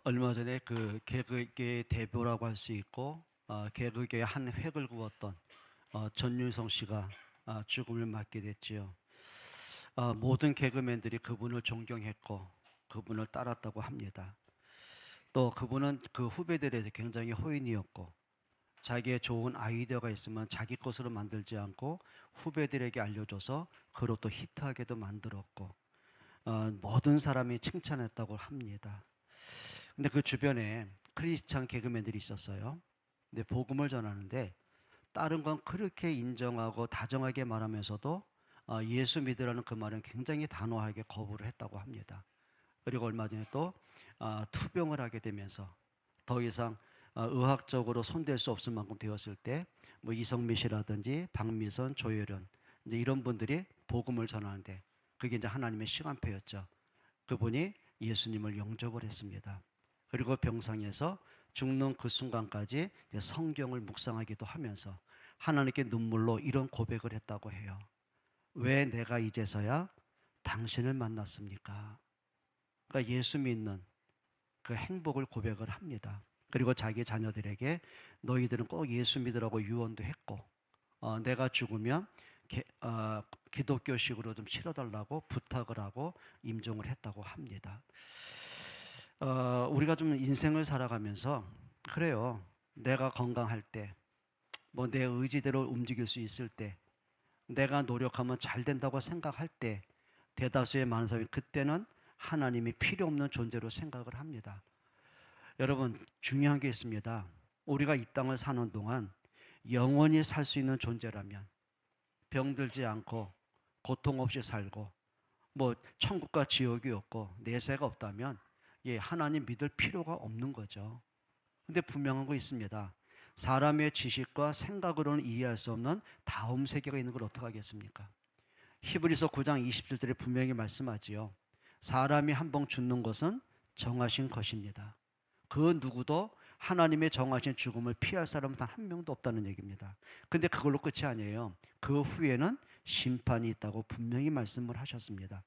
얼마 전에 그 개그계 대표라고 할 수 있고 개그계의 한 획을 그었던 전윤성 씨가 죽음을 맞게 됐지요. 모든 개그맨들이 그분을 존경했고 그분을 따랐다고 합니다. 또 그분은 그 후배들에게 굉장히 호인이었고 자기의 좋은 아이디어가 있으면 자기 것으로 만들지 않고 후배들에게 알려줘서 그로 또 히트하게도 만들었고 모든 사람이 칭찬했다고 합니다. 근데 그 주변에 크리스찬 개그맨들이 있었어요. 근데 복음을 전하는데 다른 건 그렇게 인정하고 다정하게 말하면서도 예수 믿으라는 그 말은 굉장히 단호하게 거부를 했다고 합니다. 그리고 얼마 전에 또 투병을 하게 되면서 더 이상 의학적으로 손댈 수 없을 만큼 되었을 때 뭐 이성미 씨라든지 박미선, 조혜련 이제 이런 분들이 복음을 전하는데 그게 이제 하나님의 시간표였죠. 그분이 예수님을 영접을 했습니다. 그리고 병상에서 죽는 그 순간까지 이제 성경을 묵상하기도 하면서 하나님께 눈물로 이런 고백을 했다고 해요. 왜 내가 이제서야 당신을 만났습니까? 그러니까 예수 믿는 그 행복을 고백을 합니다. 그리고 자기 자녀들에게 너희들은 꼭 예수 믿으라고 유언도 했고 내가 죽으면 기독교식으로 좀 치러달라고 부탁을 하고 임종을 했다고 합니다. 우리가 좀 인생을 살아가면서 그래요. 내가 건강할 때, 뭐 내 의지대로 움직일 수 있을 때, 내가 노력하면 잘 된다고 생각할 때, 대다수의 많은 사람이 그때는 하나님이 필요 없는 존재로 생각을 합니다. 여러분 중요한 게 있습니다. 우리가 이 땅을 사는 동안 영원히 살 수 있는 존재라면 병들지 않고 고통 없이 살고 뭐 천국과 지옥이 없고 내세가 없다면 하나님 믿을 필요가 없는 거죠. 근데 분명한 거 있습니다. 사람의 지식과 생각으로는 이해할 수 없는 다음 세계가 있는 걸 어떻게 하겠습니까? 히브리서 9장 27절에 분명히 말씀하지요. 사람이 한 번 죽는 것은 정하신 것입니다. 그 누구도 하나님의 정하신 죽음을 피할 사람은 단 한 명도 없다는 얘기입니다. 근데 그걸로 끝이 아니에요. 그 후에는 심판이 있다고 분명히 말씀을 하셨습니다.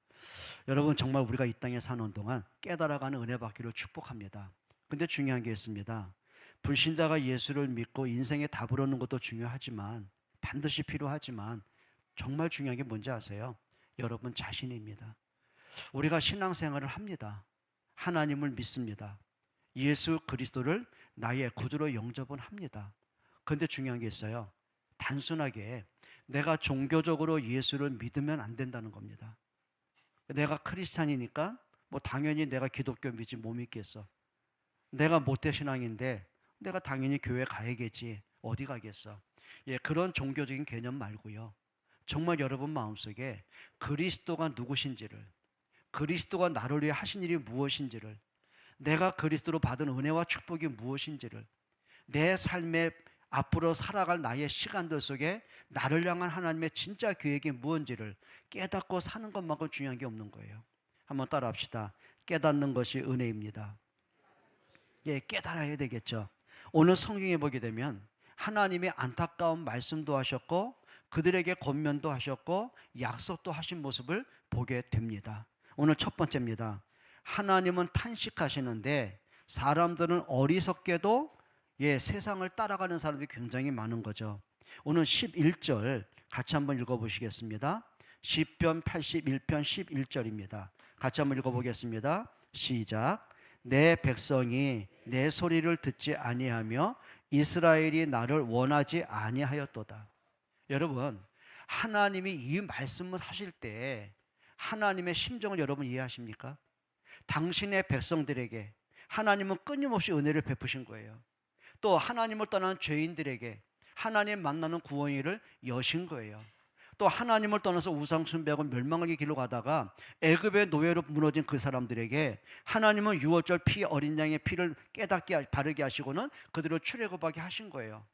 여러분 정말 우리가 이 땅에 사는 동안 깨달아가는 은혜 받기를 축복합니다. 근데 중요한 게 있습니다. 불신자가 예수를 믿고 인생의 답을 얻는 것도 중요하지만 반드시 필요하지만 정말 중요한 게 뭔지 아세요? 여러분 자신입니다. 우리가 신앙생활을 합니다. 하나님을 믿습니다. 예수 그리스도를 나의 구주로 영접은 합니다. 그런데 중요한 게 있어요. 단순하게 내가 종교적으로 예수를 믿으면 안 된다는 겁니다. 내가 크리스찬이니까 뭐 당연히 내가 기독교 믿지 못 믿겠어. 내가 모태신앙인데 내가 당연히 교회 가야겠지. 어디 가겠어. 그런 종교적인 개념 말고요. 정말 여러분 마음속에 그리스도가 누구신지를, 그리스도가 나를 위해 하신 일이 무엇인지를, 내가 그리스도로 받은 은혜와 축복이 무엇인지를, 내 삶에 앞으로 살아갈 나의 시간들 속에 나를 향한 하나님의 진짜 계획이 무엇인지를 깨닫고 사는 것만큼 중요한 게 없는 거예요. 한번 따라 합시다. 깨닫는 것이 은혜입니다. 깨달아야 되겠죠. 오늘 성경에 보게 되면 하나님의 안타까운 말씀도 하셨고 그들에게 권면도 하셨고 약속도 하신 모습을 보게 됩니다. 오늘 첫 번째입니다. 하나님은 탄식하시는데 사람들은 어리석게도 세상을 따라가는 사람들이 굉장히 많은 거죠. 오늘 11절 같이 한번 읽어보시겠습니다. 시편 81편 11절입니다. 같이 한번 읽어보겠습니다. 시작. 내 백성이 내 소리를 듣지 아니하며 이스라엘이 나를 원하지 아니하였도다. 여러분 하나님이 이 말씀을 하실 때 하나님의 심정을 여러분 이해하십니까? 당신의 백성들에게 하나님은 끊임없이 은혜를 베푸신 거예요. 또 하나님을 떠난 죄인들에게 하나님 만나는 구원의 일을 여신 거예요. 또 하나님을 떠나서 우상 숭배하고 멸망하기 길로 가다가 애굽의 노예로 무너진 그 사람들에게 하나님은 유월절 피 어린 양의 피를 깨닫게 바르게 하시고는 그들을 출애굽하게 하신 거예요.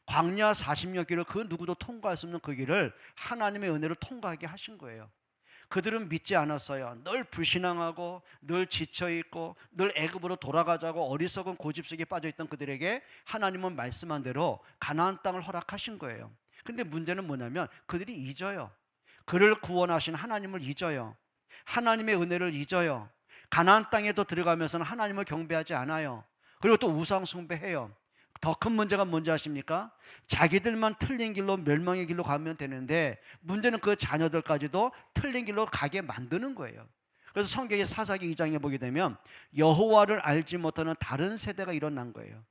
광야 40년 길을 그 누구도 통과할 수 없는 그 길을 하나님의 은혜로 통과하게 하신 거예요. 그들은 믿지 않았어요. 늘 불신앙하고 늘 지쳐있고 늘 애굽으로 돌아가자고 어리석은 고집 속에 빠져있던 그들에게 하나님은 말씀한 대로 가나안 땅을 허락하신 거예요. 근데 문제는 뭐냐면 그들이 잊어요. 그를 구원하신 하나님을 잊어요. 하나님의 은혜를 잊어요. 가나안 땅에도 들어가면서는 하나님을 경배하지 않아요. 그리고 또 우상 숭배해요. 더 큰 문제가 뭔지 아십니까? 자기들만 틀린 길로 멸망의 길로 가면 되는데 문제는 그 자녀들까지도 틀린 길로 가게 만드는 거예요. 그래서 성경의 사사기 2장에 보게 되면 여호와를 알지 못하는 다른 세대가 일어난 거예요.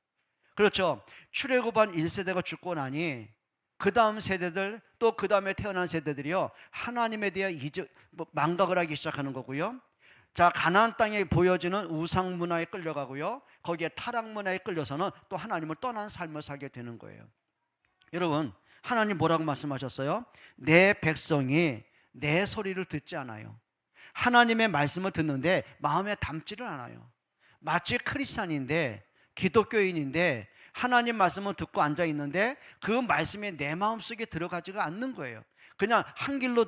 그렇죠. 출애굽한 1세대가 죽고 나니 그 다음 세대들, 또 그 다음에 태어난 세대들이요, 하나님에 대해 망각을 하기 시작하는 거고요. 자, 가나안 땅에 보여지는 우상 문화에 끌려가고요, 거기에 타락 문화에 끌려서는 또 하나님을 떠난 삶을 살게 되는 거예요. 여러분, 하나님 뭐라고 말씀하셨어요? 내 백성이 내 소리를 듣지 않아요. 하나님의 말씀을 듣는데 마음에 담지를 않아요. 마치 크리스찬인데, 기독교인인데 하나님 말씀을 듣고 앉아 있는데 그 말씀이 내 마음속에 들어가지가 않는 거예요. 그냥 한 길로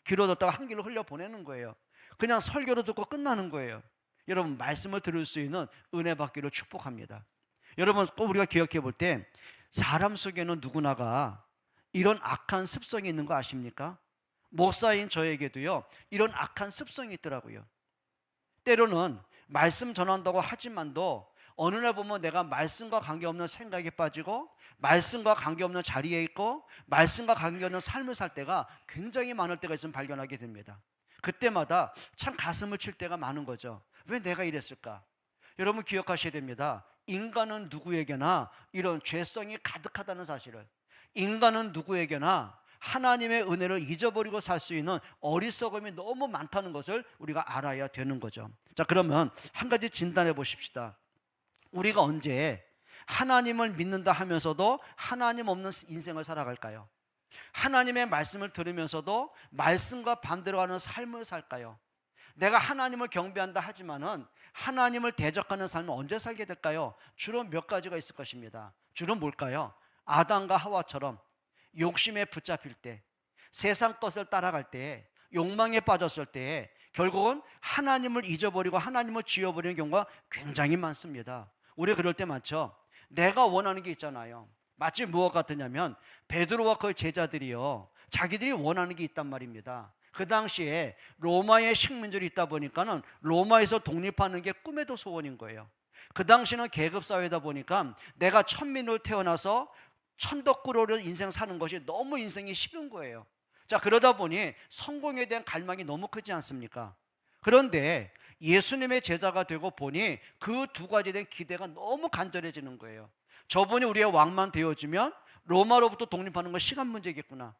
귀로 듣다가 한 길로 흘려 보내는 거예요. 그냥 설교로 듣고 끝나는 거예요. 여러분, 말씀을 들을 수 있는 은혜 받기를 축복합니다. 여러분, 꼭 우리가 기억해 볼 때 사람 속에는 누구나가 이런 악한 습성이 있는 거 아십니까? 목사인 저에게도요, 이런 악한 습성이 있더라고요. 때로는 말씀 전한다고 하지만도 어느 날 보면 내가 말씀과 관계없는 생각에 빠지고 말씀과 관계없는 자리에 있고 말씀과 관계없는 삶을 살 때가 굉장히 많을 때가 있으면 발견하게 됩니다. 그때마다 참 가슴을 칠 때가 많은 거죠. 왜 내가 이랬을까? 여러분, 기억하셔야 됩니다. 인간은 누구에게나 이런 죄성이 가득하다는 사실을, 인간은 누구에게나 하나님의 은혜를 잊어버리고 살 수 있는 어리석음이 너무 많다는 것을 우리가 알아야 되는 거죠. 자, 그러면 한 가지 진단해 보십시다. 우리가 언제 하나님을 믿는다 하면서도 하나님 없는 인생을 살아갈까요? 하나님의 말씀을 들으면서도 말씀과 반대로 하는 삶을 살까요? 내가 하나님을 경배한다 하지만은 하나님을 대적하는 삶을 언제 살게 될까요? 주로 몇 가지가 있을 것입니다. 주로 뭘까요? 아담과 하와처럼 욕심에 붙잡힐 때, 세상 것을 따라갈 때, 욕망에 빠졌을 때 결국은 하나님을 잊어버리고 하나님을 지워버리는 경우가 굉장히 많습니다. 우리 그럴 때 많죠. 내가 원하는 게 있잖아요. 마치 무엇 같으냐면 베드로와 그 제자들이요, 자기들이 원하는 게 있단 말입니다. 그 당시에 로마의 식민지로 있다 보니까는 로마에서 독립하는 게 꿈에도 소원인 거예요. 그 당시는 계급사회다 보니까 내가 천민으로 태어나서 천덕꾸러로 인생 사는 것이 너무 인생이 싫은 거예요. 자, 그러다 보니 성공에 대한 갈망이 너무 크지 않습니까? 그런데 예수님의 제자가 되고 보니 그 두 가지에 대한 기대가 너무 간절해지는 거예요. 저분이 우리의 왕만 되어주면 로마로부터 독립하는 건 시간 문제겠구나.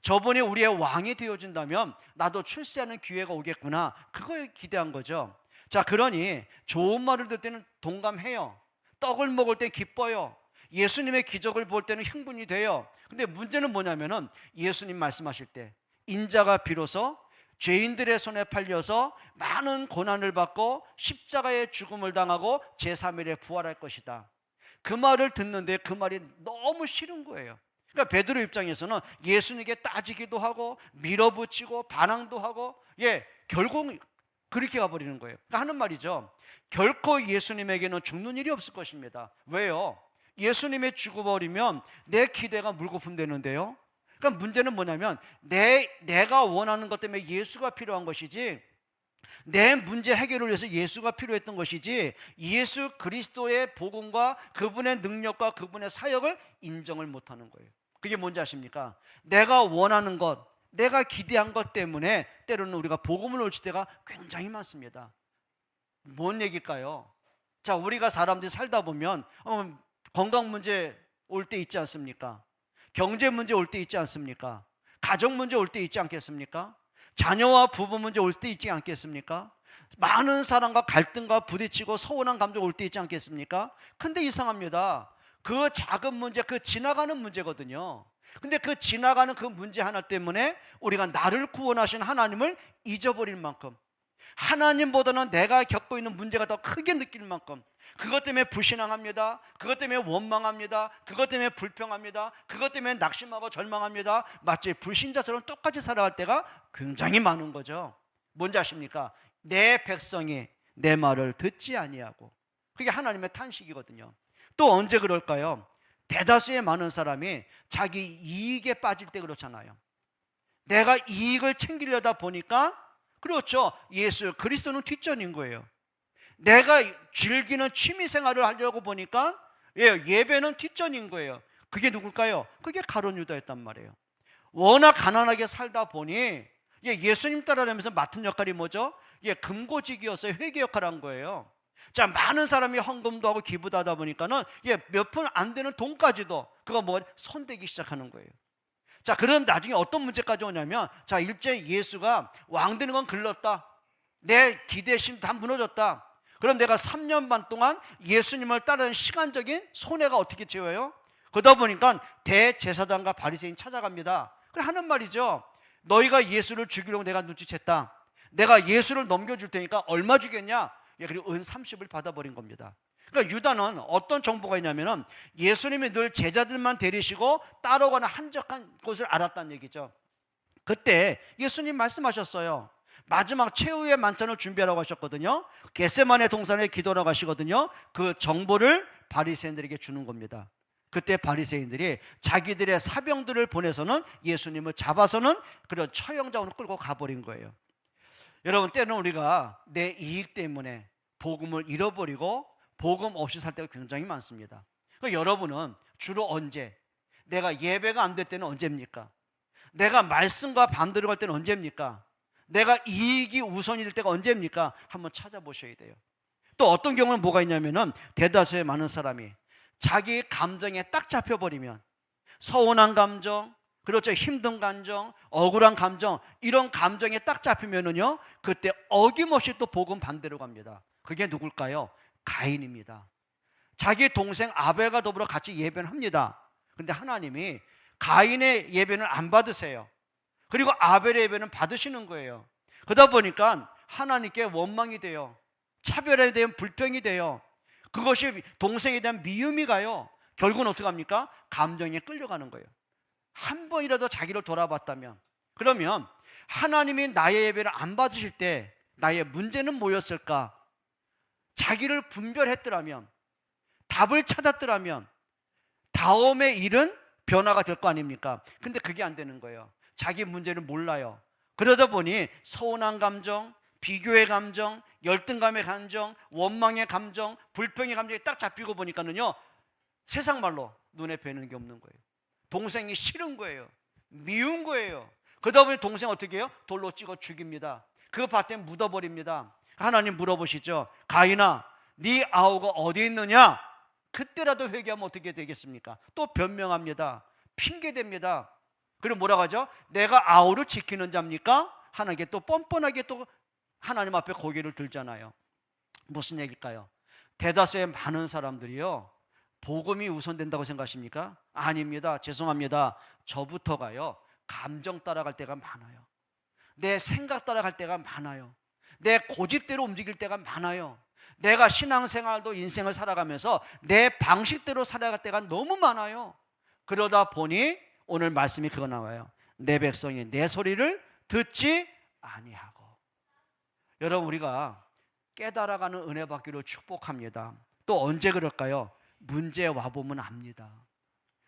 저분이 우리의 왕이 되어준다면 나도 출세하는 기회가 오겠구나. 그거에 기대한 거죠. 자, 그러니 좋은 말을 듣을 때는 동감해요. 떡을 먹을 때 기뻐요. 예수님의 기적을 볼 때는 흥분이 돼요. 근데 문제는 뭐냐면은 예수님 말씀하실 때 인자가 비로소 죄인들의 손에 팔려서 많은 고난을 받고 십자가의 죽음을 당하고 제3일에 부활할 것이다. 그 말을 듣는데 그 말이 너무 싫은 거예요. 그러니까 베드로 입장에서는 예수님께 따지기도 하고 밀어붙이고 반항도 하고, 결국 그렇게 가버리는 거예요. 그러니까 하는 말이죠. 결코 예수님에게는 죽는 일이 없을 것입니다. 왜요? 예수님이 죽어버리면 내 기대가 물거품 되는데요. 그러니까 문제는 뭐냐면 내가 원하는 것 때문에 예수가 필요한 것이지, 내 문제 해결을 위해서 예수가 필요했던 것이지, 예수 그리스도의 복음과 그분의 능력과 그분의 사역을 인정을 못하는 거예요. 그게 뭔지 아십니까? 내가 원하는 것, 내가 기대한 것 때문에 때로는 우리가 복음을 놓칠 때가 굉장히 많습니다. 뭔 얘기일까요? 자, 우리가 사람들이 살다 보면 건강 문제 올 때 있지 않습니까? 경제 문제 올 때 있지 않습니까? 가정 문제 올 때 있지 않겠습니까? 자녀와 부부 문제 올 때 있지 않겠습니까? 많은 사람과 갈등과 부딪히고 서운한 감정 올 때 있지 않겠습니까? 근데 이상합니다. 그 작은 문제, 그 지나가는 문제거든요. 근데 그 지나가는 그 문제 하나 때문에 우리가 나를 구원하신 하나님을 잊어버릴 만큼, 하나님보다는 내가 겪고 있는 문제가 더 크게 느낄 만큼 그것 때문에 불신앙합니다. 그것 때문에 원망합니다. 그것 때문에 불평합니다. 그것 때문에 낙심하고 절망합니다. 마치 불신자처럼 똑같이 살아갈 때가 굉장히 많은 거죠. 뭔지 아십니까? 내 백성이 내 말을 듣지 아니하고. 그게 하나님의 탄식이거든요. 또 언제 그럴까요? 대다수의 많은 사람이 자기 이익에 빠질 때 그렇잖아요. 내가 이익을 챙기려다 보니까 그렇죠. 예수 그리스도는 뒷전인 거예요. 내가 즐기는 취미 생활을 하려고 보니까 예배는 뒷전인 거예요. 그게 누굴까요? 그게 가룟 유다였단 말이에요. 워낙 가난하게 살다 보니 예수님 따라다니면서 맡은 역할이 뭐죠? 금고직이었어요. 회계 역할을 한 거예요. 자, 많은 사람이 헌금도 하고 기부도 하다 보니까는 몇 푼 안 되는 돈까지도 그거 뭐 손대기 시작하는 거예요. 자, 그럼 나중에 어떤 문제까지 오냐면, 자, 일제 예수가 왕 되는 건 글렀다. 내 기대심 다 무너졌다. 그럼 내가 3년 반 동안 예수님을 따르는 시간적인 손해가 어떻게 채워요? 그러다 보니까 대제사장과 바리새인 찾아갑니다. 그래 하는 말이죠. 너희가 예수를 죽이려고 내가 눈치챘다. 내가 예수를 넘겨줄 테니까 얼마 주겠냐? 그리고 은 30을 받아버린 겁니다. 그러니까 유다는 어떤 정보가 있냐면은 예수님이 늘 제자들만 데리시고 따라가는 한적한 곳을 알았다는 얘기죠. 그때 예수님 말씀하셨어요. 마지막 최후의 만찬을 준비하라고 하셨거든요. 겟세마네 동산에 기도하러 가시거든요. 그 정보를 바리새인들에게 주는 겁니다. 그때 바리새인들이 자기들의 사병들을 보내서는 예수님을 잡아서는 그런 처형장으로 끌고 가버린 거예요. 여러분, 때는 우리가 내 이익 때문에 복음을 잃어버리고 복음 없이 살 때가 굉장히 많습니다. 그러니까 여러분은 주로 언제, 내가 예배가 안 될 때는 언제입니까? 내가 말씀과 반대로 갈 때는 언제입니까? 내가 이익이 우선이 될 때가 언제입니까? 한번 찾아보셔야 돼요. 또 어떤 경우는 뭐가 있냐면은 대다수의 많은 사람이 자기 감정에 딱 잡혀버리면 서운한 감정, 그렇죠, 힘든 감정, 억울한 감정, 이런 감정에 딱 잡히면은요 그때 어김없이 또 복음 반대로 갑니다. 그게 누굴까요? 가인입니다. 자기 동생 아벨과 더불어 같이 예배를 합니다. 근데 하나님이 가인의 예배는 안 받으세요. 그리고 아벨의 예배는 받으시는 거예요. 그러다 보니까 하나님께 원망이 돼요. 차별에 대한 불평이 돼요. 그것이 동생에 대한 미움이 가요. 결국은 어떻게 합니까? 감정에 끌려가는 거예요. 한 번이라도 자기를 돌아봤다면, 그러면 하나님이 나의 예배를 안 받으실 때 나의 문제는 뭐였을까? 자기를 분별했더라면, 답을 찾았더라면 다음의 일은 변화가 될 거 아닙니까? 근데 그게 안 되는 거예요. 자기 문제를 몰라요. 그러다 보니 서운한 감정, 비교의 감정, 열등감의 감정, 원망의 감정, 불평의 감정이 딱 잡히고 보니까는요 세상 말로 눈에 뵈는 게 없는 거예요. 동생이 싫은 거예요. 미운 거예요. 그러다 보니 동생 어떻게 해요? 돌로 찍어 죽입니다. 그 밭에 묻어버립니다. 하나님 물어보시죠. 가인아, 네 아우가 어디 있느냐? 그때라도 회개하면 어떻게 되겠습니까? 또 변명합니다. 핑계댑니다. 그리고 뭐라고 하죠? 내가 아우를 지키는 자입니까? 하나님께 또 뻔뻔하게 또 하나님 앞에 고개를 들잖아요. 무슨 얘기일까요? 대다수의 많은 사람들이요 복음이 우선된다고 생각하십니까? 아닙니다. 죄송합니다. 저부터가요 감정 따라갈 때가 많아요. 내 생각 따라갈 때가 많아요. 내 고집대로 움직일 때가 많아요. 내가 신앙생활도 인생을 살아가면서 내 방식대로 살아갈 때가 너무 많아요. 그러다 보니 오늘 말씀이 그거 나와요. 내 백성이 내 소리를 듣지 아니하고. 여러분, 우리가 깨달아가는 은혜 받기로 축복합니다. 또 언제 그럴까요? 문제 와보면 압니다.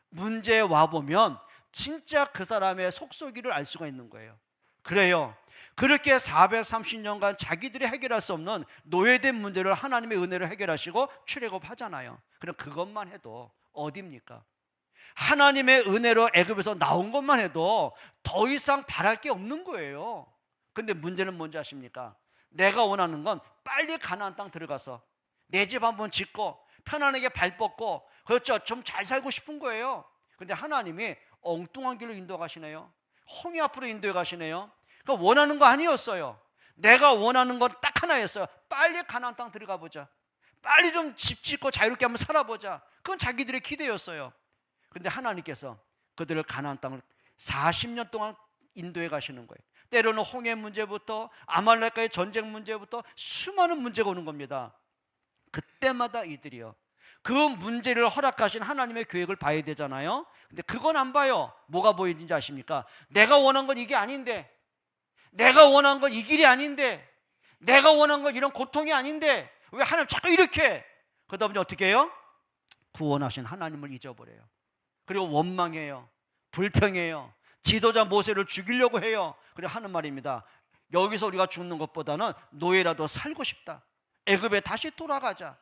문제 와보면 진짜 그 사람의 속속이를 알 수가 있는 거예요. 그래요. 그렇게 430년간 자기들이 해결할 수 없는 노예된 문제를 하나님의 은혜로 해결하시고 출애굽하잖아요. 그럼 그것만 해도 어디입니까? 하나님의 은혜로 애굽에서 나온 것만 해도 더 이상 바랄 게 없는 거예요. 근데 문제는 뭔지 아십니까? 내가 원하는 건 빨리 가나안 땅 들어가서 내 집 한번 짓고 편안하게 발 뻗고, 그렇죠, 좀 잘 살고 싶은 거예요. 근데 하나님이 엉뚱한 길로 인도가시네요. 홍해 앞으로 인도해 가시네요. 그러니까 원하는 거 아니었어요. 내가 원하는 건 딱 하나였어요. 빨리 가나안 땅 들어가 보자. 빨리 좀 집 짓고 자유롭게 한번 살아보자. 그건 자기들의 기대였어요. 근데 하나님께서 그들을 가나안 땅을 40년 동안 인도해 가시는 거예요. 때로는 홍해 문제부터 아말렉과의 전쟁 문제부터 수많은 문제가 오는 겁니다. 그때마다 이들이요 그 문제를 허락하신 하나님의 계획을 봐야 되잖아요. 근데 그건 안 봐요. 뭐가 보이는지 아십니까? 내가 원한 건 이게 아닌데, 내가 원한 건 이 길이 아닌데, 내가 원한 건 이런 고통이 아닌데 왜 하나님 자꾸 이렇게. 그러다 보니 어떻게 해요? 구원하신 하나님을 잊어버려요. 그리고 원망해요. 불평해요. 지도자 모세를 죽이려고 해요. 그리고 하는 말입니다. 여기서 우리가 죽는 것보다는 노예라도 살고 싶다. 애굽에 다시 돌아가자.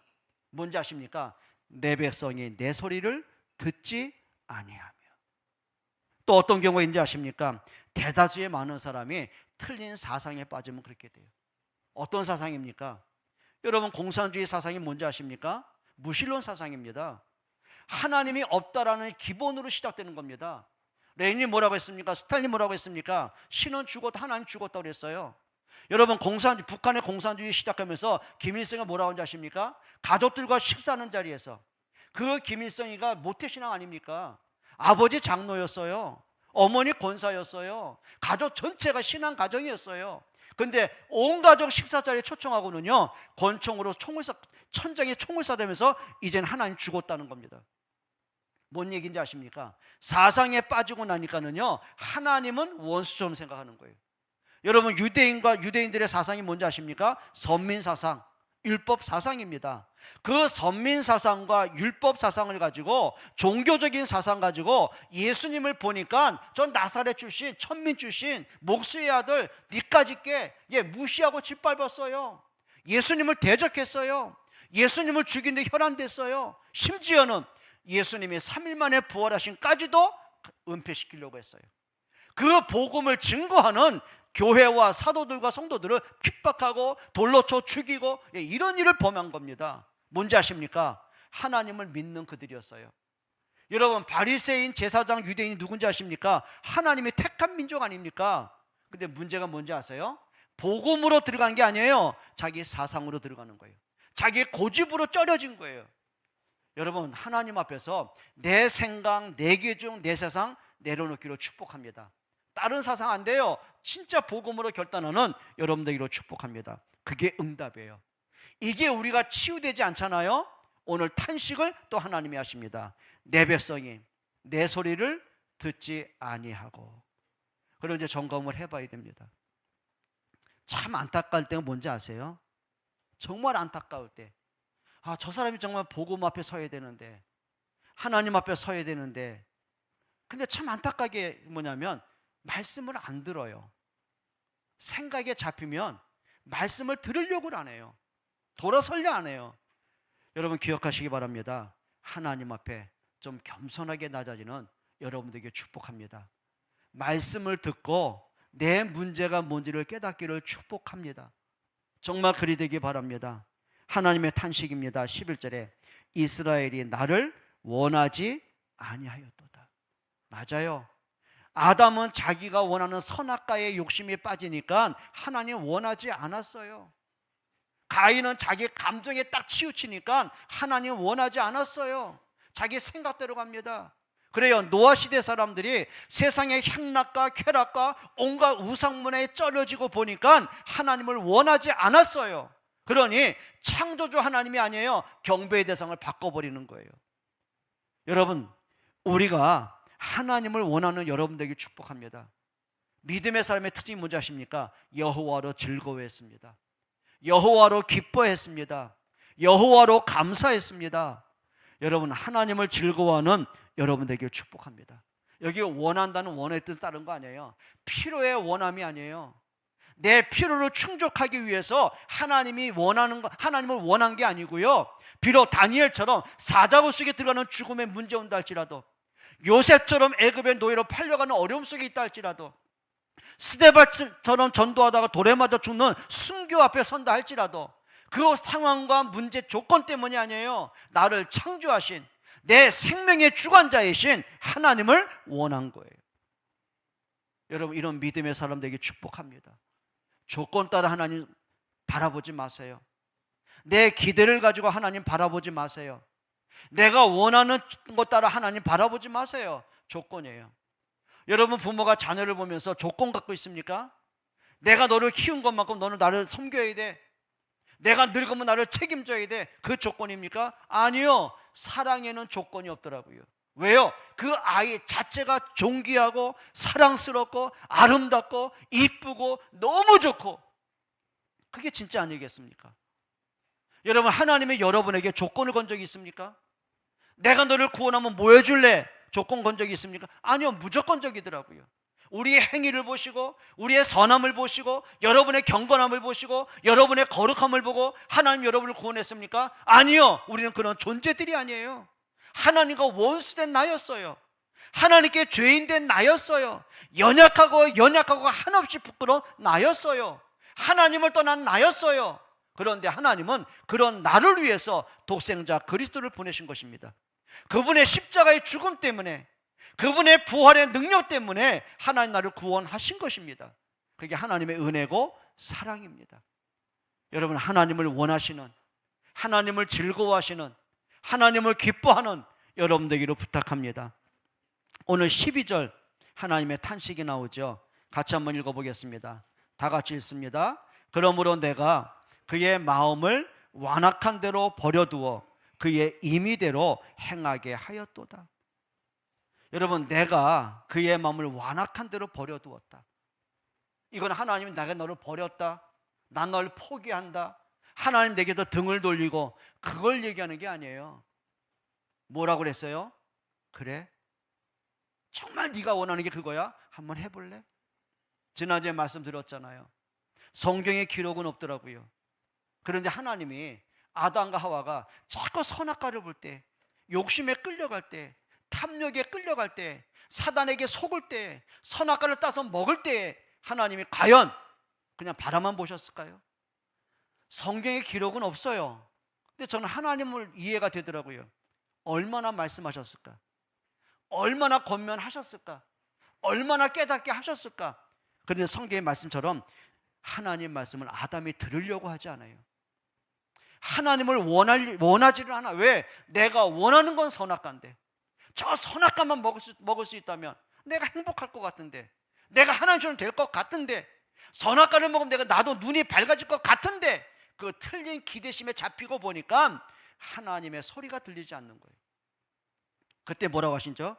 뭔지 아십니까? 내 백성이 내 소리를 듣지 아니하며. 또 어떤 경우인지 아십니까? 대다수의 많은 사람이 틀린 사상에 빠지면 그렇게 돼요. 어떤 사상입니까? 여러분, 공산주의 사상이 뭔지 아십니까? 무신론 사상입니다. 하나님이 없다라는 기본으로 시작되는 겁니다. 레닌이 뭐라고 했습니까? 스탈린이 뭐라고 했습니까? 신은 죽었다, 하나님 죽었다고 그랬어요. 여러분, 북한의 공산주의 시작하면서 김일성이 뭐라고 하는지 아십니까? 가족들과 식사하는 자리에서 그 김일성이가 모태신앙 아닙니까? 아버지 장로였어요. 어머니 권사였어요. 가족 전체가 신앙 가정이었어요. 근데 온 가족 식사 자리에 초청하고는요, 권총으로 천장에 총을 쏴대면서 이젠 하나님 죽었다는 겁니다. 뭔 얘기인지 아십니까? 사상에 빠지고 나니까는요, 하나님은 원수처럼 생각하는 거예요. 여러분, 유대인들의 사상이 뭔지 아십니까? 선민 사상, 율법 사상입니다. 그 선민 사상과 율법 사상을 가지고, 종교적인 사상 가지고 예수님을 보니까 전 나사렛 출신, 천민 출신, 목수의 아들 니까짓게 무시하고 짓밟았어요. 예수님을 대적했어요. 예수님을 죽인 데 혈안됐어요. 심지어는 예수님이 3일 만에 부활하신까지도 은폐시키려고 했어요. 그 복음을 증거하는 교회와 사도들과 성도들을 핍박하고 돌로 쳐 죽이고 이런 일을 범한 겁니다. 뭔지 아십니까? 하나님을 믿는 그들이었어요. 여러분, 바리새인, 제사장, 유대인이 누군지 아십니까? 하나님이 택한 민족 아닙니까? 근데 문제가 뭔지 아세요? 복음으로 들어간 게 아니에요. 자기 사상으로 들어가는 거예요. 자기 고집으로 쩔어진 거예요. 여러분, 하나님 앞에서 내 생각, 내 기준, 내 세상 내려놓기로 축복합니다. 다른 사상 안 돼요. 진짜 복음으로 결단하는 여러분들에게로 축복합니다. 그게 응답이에요. 이게 우리가 치유되지 않잖아요. 오늘 탄식을 또 하나님이 하십니다. 내 백성이 내 소리를 듣지 아니하고. 그리고 이제 점검을 해봐야 됩니다. 참 안타까울 때가 뭔지 아세요? 정말 안타까울 때, 저 사람이 정말 복음 앞에 서야 되는데, 하나님 앞에 서야 되는데, 근데 참 안타깝게 뭐냐면 말씀을 안 들어요. 생각에 잡히면 말씀을 들으려고 안 해요. 돌아서려 안 해요. 여러분, 기억하시기 바랍니다. 하나님 앞에 좀 겸손하게 낮아지는 여러분들에게 축복합니다. 말씀을 듣고 내 문제가 뭔지를 깨닫기를 축복합니다. 정말 그리 되기 바랍니다. 하나님의 탄식입니다. 11절에 이스라엘이 나를 원하지 아니하였도다. 맞아요. 아담은 자기가 원하는 선악과에 욕심이 빠지니까 하나님 원하지 않았어요. 가인은 자기 감정에 딱 치우치니까 하나님 원하지 않았어요. 자기 생각대로 갑니다. 그래요, 노아 시대 사람들이 세상의 향락과 쾌락과 온갖 우상문화에 쩔어지고 보니까 하나님을 원하지 않았어요. 그러니 창조주 하나님이 아니에요. 경배의 대상을 바꿔버리는 거예요. 여러분, 우리가 하나님을 원하는 여러분들에게 축복합니다. 믿음의 사람의 특징이 뭔지 아십니까? 여호와로 즐거워했습니다. 여호와로 기뻐했습니다. 여호와로 감사했습니다. 여러분, 하나님을 즐거워하는 여러분들에게 축복합니다. 여기 원한다는 원의 뜻 다른 거 아니에요. 필요의 원함이 아니에요. 내 필요를 충족하기 위해서 하나님을 원한 게 아니고요. 비록 다니엘처럼 사자굴 속에 들어가는 죽음의 문제 온다 할지라도, 요셉처럼 애굽의 노예로 팔려가는 어려움 속에 있다 할지라도, 스데발처럼 전도하다가 돌에 맞아 죽는 순교 앞에 선다 할지라도, 그 상황과 문제 조건 때문이 아니에요. 나를 창조하신 내 생명의 주관자이신 하나님을 원한 거예요. 여러분, 이런 믿음의 사람들에게 축복합니다. 조건 따라 하나님 바라보지 마세요. 내 기대를 가지고 하나님 바라보지 마세요. 내가 원하는 것 따라 하나님 바라보지 마세요. 조건이에요. 여러분, 부모가 자녀를 보면서 조건 갖고 있습니까? 내가 너를 키운 것만큼 너는 나를 섬겨야 돼. 내가 늙으면 나를 책임져야 돼. 그 조건입니까? 아니요. 사랑에는 조건이 없더라고요. 왜요? 그 아이 자체가 존귀하고 사랑스럽고 아름답고 이쁘고 너무 좋고, 그게 진짜 아니겠습니까? 여러분, 하나님이 여러분에게 조건을 건 적이 있습니까? 내가 너를 구원하면 뭐 해줄래? 조건 건 적이 있습니까? 아니요. 무조건적이더라고요. 우리의 행위를 보시고 우리의 선함을 보시고 여러분의 경건함을 보시고 여러분의 거룩함을 보고 하나님 여러분을 구원했습니까? 아니요. 우리는 그런 존재들이 아니에요. 하나님과 원수된 나였어요. 하나님께 죄인된 나였어요. 연약하고 한없이 부끄러운 나였어요. 하나님을 떠난 나였어요. 그런데 하나님은 그런 나를 위해서 독생자 그리스도를 보내신 것입니다. 그분의 십자가의 죽음 때문에, 그분의 부활의 능력 때문에 하나님 나를 구원하신 것입니다. 그게 하나님의 은혜고 사랑입니다. 여러분, 하나님을 원하시는, 하나님을 즐거워하시는, 하나님을 기뻐하는 여러분 되기를 부탁합니다. 오늘 12절 하나님의 탄식이 나오죠. 같이 한번 읽어보겠습니다. 다 같이 읽습니다. 그러므로 내가 그의 마음을 완악한 대로 버려두어 그의 임의대로 행하게 하였도다. 여러분, 내가 그의 마음을 완악한 대로 버려두었다. 이건 하나님이 내가 너를 버렸다, 난 널 포기한다, 하나님 내게도 등을 돌리고, 그걸 얘기하는 게 아니에요. 뭐라고 그랬어요? 그래? 정말 네가 원하는 게 그거야? 한번 해볼래? 지난주에 말씀드렸잖아요. 성경에 기록은 없더라고요. 그런데 하나님이 아담과 하와가 자꾸 선악과를 볼 때, 욕심에 끌려갈 때, 탐욕에 끌려갈 때, 사단에게 속을 때, 선악과를 따서 먹을 때 하나님이 과연 그냥 바라만 보셨을까요? 성경에 기록은 없어요. 근데 저는 하나님을 이해가 되더라고요. 얼마나 말씀하셨을까? 얼마나 권면하셨을까? 얼마나 깨닫게 하셨을까? 그런데 성경의 말씀처럼 하나님 말씀을 아담이 들으려고 하지 않아요. 하나님을 원하지를 않아. 왜? 내가 원하는 건 선악과인데, 저 선악과만 먹을 수 있다면 내가 행복할 것 같은데, 내가 하나님처럼 될 것 같은데, 선악과를 먹으면 나도 눈이 밝아질 것 같은데, 그 틀린 기대심에 잡히고 보니까 하나님의 소리가 들리지 않는 거예요. 그때 뭐라고 하신죠?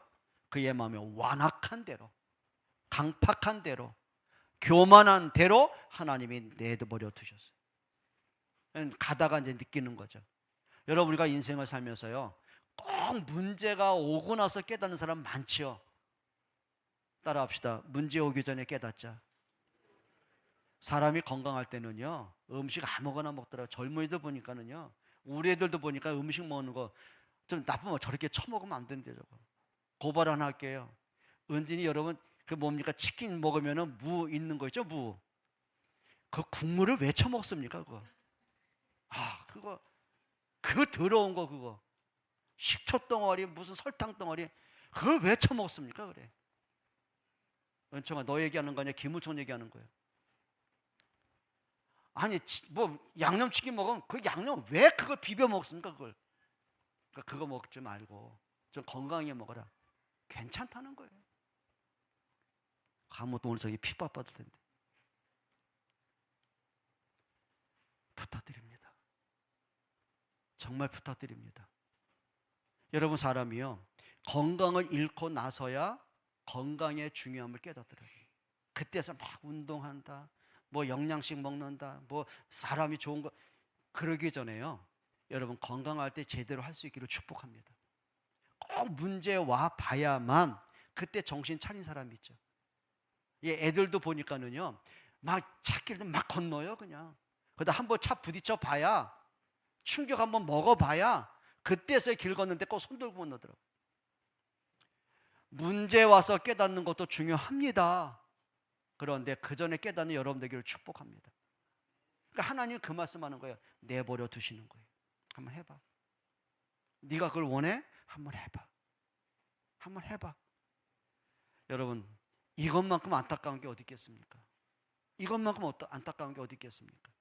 그의 마음이 완악한 대로, 강팍한 대로, 교만한 대로 하나님이 내버려 두셨어요. 가다가 이제 느끼는 거죠. 여러분, 우리가 인생을 살면서요, 꼭 문제가 오고 나서 깨닫는 사람 많지요. 따라합시다. 문제 오기 전에 깨닫자. 사람이 건강할 때는요, 음식 아무거나 먹더라고요. 젊은이들 보니까는요, 우리 애들도 보니까 음식 먹는 거 좀 나쁘면 저렇게 처먹으면 안 되는데, 저거 고발 하나 할게요. 은진이 여러분, 그 뭡니까? 치킨 먹으면은 무 있는 거 있죠? 무. 그 국물을 왜 처먹습니까? 그거. 그거 더러운 거, 그거 식초 덩어리, 무슨 설탕 덩어리, 그걸 왜 처먹습니까? 그래. 은총아, 너 얘기하는 거 아니야? 김우총 얘기하는 거예요. 아니, 뭐 양념치킨 먹으면 그 양념 왜 그걸 비벼 먹습니까? 그거 먹지 말고 좀 건강하게 먹어라. 괜찮다는 거예요. 가면 또 오늘 저기 핍박 받을 텐데. 부탁드립니다. 정말 부탁드립니다. 여러분, 사람이요, 건강을 잃고 나서야 건강의 중요함을 깨닫더라고요. 그때서 막 운동한다, 뭐 영양식 먹는다, 뭐 사람이 좋은 거, 그러기 전에요, 여러분 건강할 때 제대로 할 수 있기를 축복합니다. 꼭 문제 와 봐야만 그때 정신 차린 사람이 있죠. 애들도 보니까는요, 막 찾기를 막 건너요. 그냥 그러다 한번 차 부딪혀 봐야, 충격 한번 먹어봐야 그때서야 길 걷는데 꼭 손 들고 건너더라고요. 문제 와서 깨닫는 것도 중요합니다. 그런데 그 전에 깨닫는 여러분 되기를 축복합니다. 그러니까 하나님은 그 말씀하는 거예요. 내버려 두시는 거예요. 한번 해봐. 네가 그걸 원해? 한번 해봐. 한번 해봐. 여러분, 이것만큼 안타까운 게 어디 있겠습니까? 이것만큼 안타까운 게 어디 있겠습니까?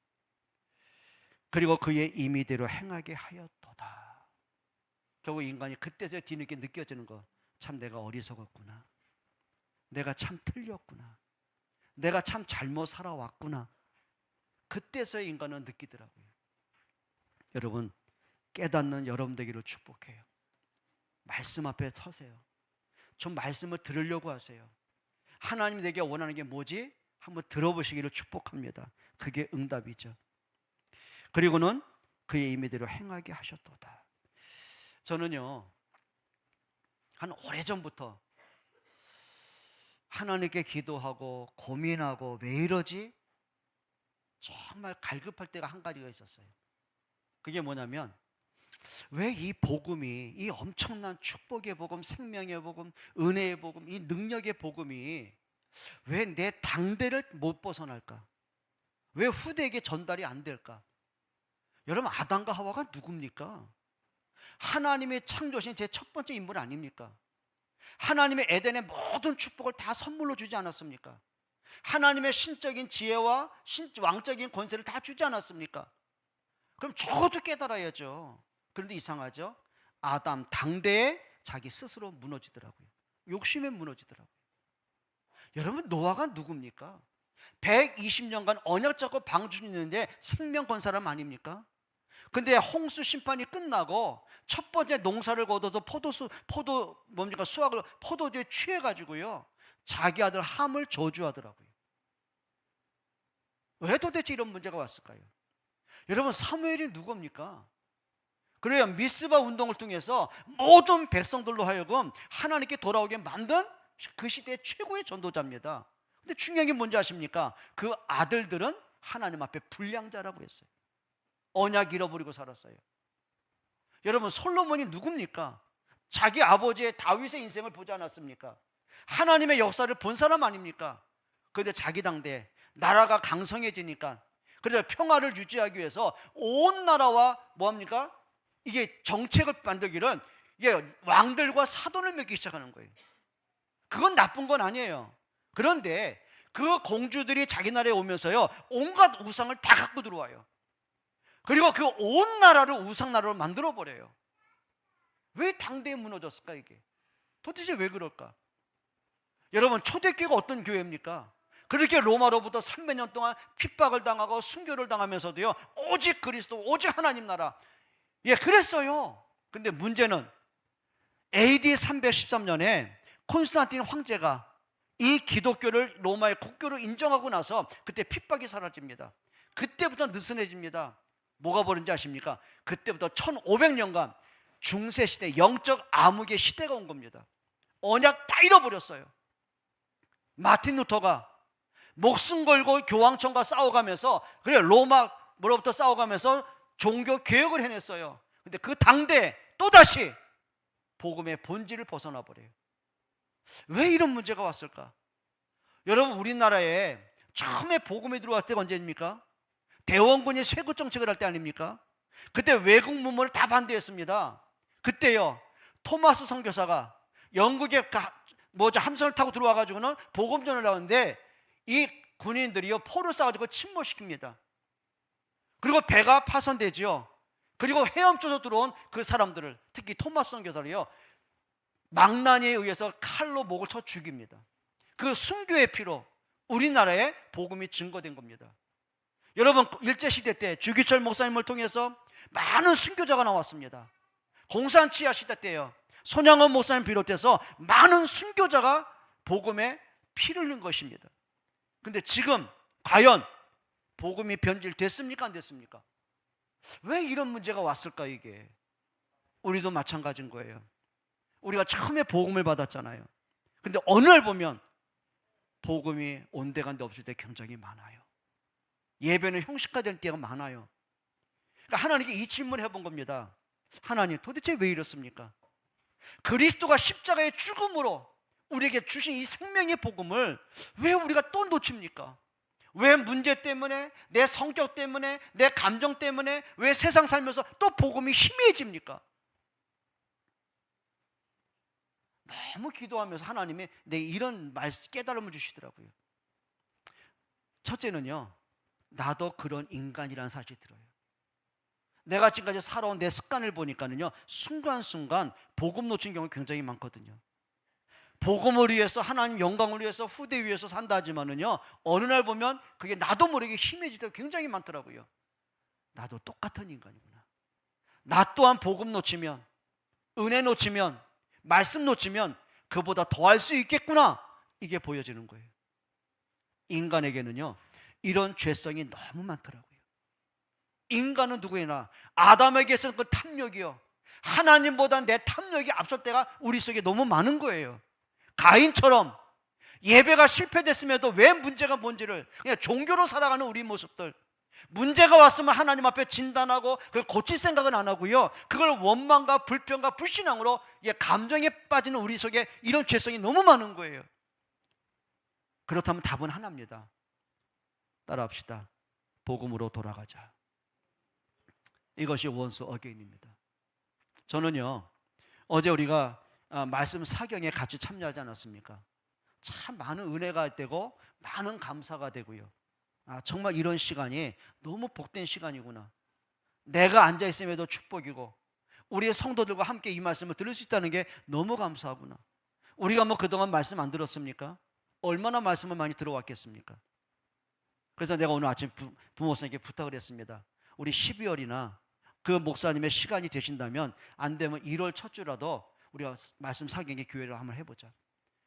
그리고 그의 임의대로 행하게 하였도다. 결국 인간이 그때서야 뒤늦게 느껴지는 거, 참 내가 어리석었구나, 내가 참 틀렸구나, 내가 참 잘못 살아왔구나. 그때서야 인간은 느끼더라고요. 여러분, 깨닫는 여러분 되기를 축복해요. 말씀 앞에 서세요. 좀 말씀을 들으려고 하세요. 하나님이 내게 원하는 게 뭐지? 한번 들어보시기를 축복합니다. 그게 응답이죠. 그리고는 그의 임의대로 행하게 하셨도다. 저는요, 한 오래전부터 하나님께 기도하고 고민하고 왜 이러지? 정말 갈급할 때가 한 가지가 있었어요. 그게 뭐냐면, 왜 이 복음이, 이 엄청난 축복의 복음, 생명의 복음, 은혜의 복음, 이 능력의 복음이 왜 내 당대를 못 벗어날까? 왜 후대에게 전달이 안 될까? 여러분, 아담과 하와가 누굽니까? 하나님의 창조신 제 첫 번째 인물 아닙니까? 하나님의 에덴의 모든 축복을 다 선물로 주지 않았습니까? 하나님의 신적인 지혜와 왕적인 권세를 다 주지 않았습니까? 그럼 적어도 깨달아야죠. 그런데 이상하죠? 아담 당대에 자기 스스로 무너지더라고요. 욕심에 무너지더라고요. 여러분, 노아가 누굽니까? 120년간 언약 잡고 방주했는데 생명 건 사람 아닙니까? 근데 홍수 심판이 끝나고 첫 번째 농사를 거둬서 포도주에 취해가지고요, 자기 아들 함을 저주하더라고요. 왜 도대체 이런 문제가 왔을까요? 여러분, 사무엘이 누굽니까? 그래요, 미스바 운동을 통해서 모든 백성들로 하여금 하나님께 돌아오게 만든 그 시대의 최고의 전도자입니다. 근데 중요한 게 뭔지 아십니까? 그 아들들은 하나님 앞에 불량자라고 했어요. 언약 잃어버리고 살았어요. 여러분, 솔로몬이 누굽니까? 자기 아버지의 다윗의 인생을 보지 않았습니까? 하나님의 역사를 본 사람 아닙니까? 그런데 자기 당대에 나라가 강성해지니까, 그래서 평화를 유지하기 위해서 온 나라와 뭐합니까? 이게 정책을 만들기는 이게 왕들과 사돈을 맺기 시작하는 거예요. 그건 나쁜 건 아니에요. 그런데 그 공주들이 자기 나라에 오면서요, 온갖 우상을 다 갖고 들어와요. 그리고 그 온 나라를 우상 나라로 만들어 버려요. 왜 당대에 무너졌을까 이게? 도대체 왜 그럴까? 여러분, 초대교회가 어떤 교회입니까? 그렇게 로마로부터 300년 동안 핍박을 당하고 순교를 당하면서도요, 오직 그리스도, 오직 하나님 나라, 예, 그랬어요. 근데 문제는 AD 313년에 콘스탄틴 황제가 이 기독교를 로마의 국교로 인정하고 나서 그때 핍박이 사라집니다. 그때부터 느슨해집니다. 뭐가 벌어진지 아십니까? 그때부터 1500년간 중세시대, 영적 암흑의 시대가 온 겁니다. 언약 다 잃어버렸어요. 마틴 루터가 목숨 걸고 교황청과 싸워가면서, 그래, 로마로부터 싸워가면서 종교 개혁을 해냈어요. 근데 그 당대에 또다시 복음의 본질을 벗어나 버려요. 왜 이런 문제가 왔을까? 여러분, 우리나라에 처음에 복음이 들어왔을 때가 언제입니까? 대원군이 쇄국 정책을 할 때 아닙니까? 그때 외국 문물을 다 반대했습니다. 그때요, 토마스 선교사가 영국에 함선을 타고 들어와가지고는 복음전을 하는데 이 군인들이요, 포를 쏴가지고 침몰시킵니다. 그리고 배가 파손되지요. 그리고 헤엄쳐서 들어온 그 사람들을, 특히 토마스 선교사를요, 망나니에 의해서 칼로 목을 쳐 죽입니다. 그 순교의 피로 우리나라에 복음이 증거된 겁니다. 여러분, 일제시대 때 주기철 목사님을 통해서 많은 순교자가 나왔습니다. 공산치하 시대 때요, 손양원 목사님 비롯해서 많은 순교자가 복음에 피를 흘린 것입니다. 근데 지금 과연 복음이 변질됐습니까? 안 됐습니까? 왜 이런 문제가 왔을까 이게? 우리도 마찬가지인 거예요. 우리가 처음에 복음을 받았잖아요. 근데 어느 날 보면 복음이 온데간데 없을 때 굉장히 많아요. 예배는 형식화될 때가 많아요. 그러니까 하나님께 이 질문을 해본 겁니다. 하나님, 도대체 왜 이렇습니까? 그리스도가 십자가의 죽음으로 우리에게 주신 이 생명의 복음을 왜 우리가 또 놓칩니까? 왜 문제 때문에, 내 성격 때문에, 내 감정 때문에 왜 세상 살면서 또 복음이 희미해집니까? 너무 기도하면서 하나님이 내 이런 깨달음을 주시더라고요. 첫째는요, 나도 그런 인간이라는 사실이 들어요. 내가 지금까지 살아온 내 습관을 보니까는요, 순간순간 복음 놓친 경우가 굉장히 많거든요. 복음을 위해서, 하나님 영광을 위해서, 후대 위해서 산다 하지만은요, 어느 날 보면 그게 나도 모르게 희미해질 때가 굉장히 많더라고요. 나도 똑같은 인간이구나. 나 또한 복음 놓치면, 은혜 놓치면, 말씀 놓치면 그보다 더할 수 있겠구나, 이게 보여지는 거예요. 인간에게는요, 이런 죄성이 너무 많더라고요. 인간은 누구이나 아담에게서는 그 탐욕이요, 하나님보다 내 탐욕이 앞설 때가 우리 속에 너무 많은 거예요. 가인처럼 예배가 실패됐음에도 왜 문제가 뭔지를 그냥 종교로 살아가는 우리 모습들, 문제가 왔으면 하나님 앞에 진단하고 그걸 고칠 생각은 안 하고요, 그걸 원망과 불평과 불신앙으로 감정에 빠지는 우리 속에 이런 죄성이 너무 많은 거예요. 그렇다면 답은 하나입니다. 따라합시다. 복음으로 돌아가자. 이것이 원스 어게인입니다. 저는요, 어제 우리가 말씀 사경에 같이 참여하지 않았습니까? 참 많은 은혜가 되고 많은 감사가 되고요. 정말 이런 시간이 너무 복된 시간이구나. 내가 앉아있음에도 축복이고 우리의 성도들과 함께 이 말씀을 들을 수 있다는 게 너무 감사하구나. 우리가 뭐 그동안 말씀 안 들었습니까? 얼마나 말씀을 많이 들어왔겠습니까? 그래서 내가 오늘 아침 부모 선생님께 부탁을 했습니다. 우리 12월이나 그 목사님의 시간이 되신다면, 안 되면 1월 첫 주라도 우리가 말씀 사경의 교회를 한번 해보자.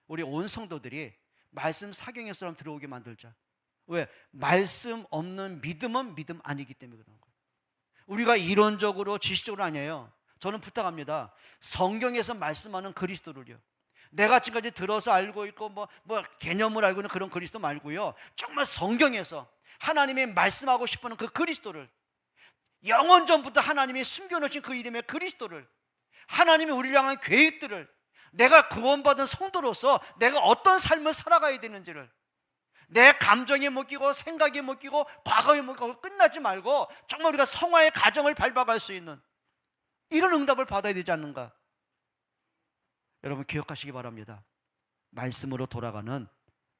우리 온 성도들이 말씀 사경의 사람 들어오게 만들자. 왜? 말씀 없는 믿음은 믿음 아니기 때문에 그런 거예요. 우리가 이론적으로 지식적으로 아니에요. 저는 부탁합니다. 성경에서 말씀하는 그리스도를요, 내가 지금까지 들어서 알고 있고 뭐 개념을 알고 있는 그런 그리스도 말고요, 정말 성경에서 하나님이 말씀하고 싶어하는 그 그리스도를, 영원 전부터 하나님이 숨겨놓으신 그 이름의 그리스도를, 하나님이 우리를 향한 계획들을, 내가 구원받은 성도로서 내가 어떤 삶을 살아가야 되는지를, 내 감정에 묶이고 생각에 묶이고 과거에 묶이고 끝나지 말고 정말 우리가 성화의 가정을 밟아갈 수 있는 이런 응답을 받아야 되지 않는가. 여러분 기억하시기 바랍니다. 말씀으로 돌아가는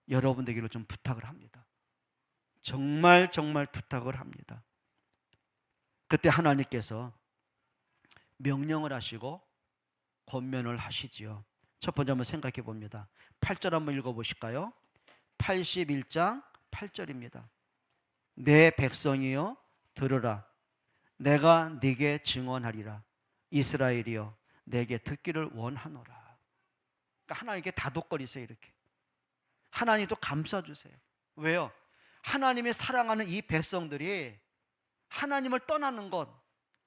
여러분들에게로 좀 부탁을 합니다. 정말 부탁을 합니다. 그때 하나님께서 명령을 하시고 권면을 하시지요. 첫 번째 한번 생각해 봅니다. 8절 한번 읽어보실까요? 81장 8절입니다. 내 백성이여 들으라. 내가 네게 증언하리라. 이스라엘이여 내게 듣기를 원하노라. 그러니까 하나님께 다독거리세요. 이렇게 하나님도 감싸주세요. 왜요? 하나님이 사랑하는 이 백성들이 하나님을 떠나는 것,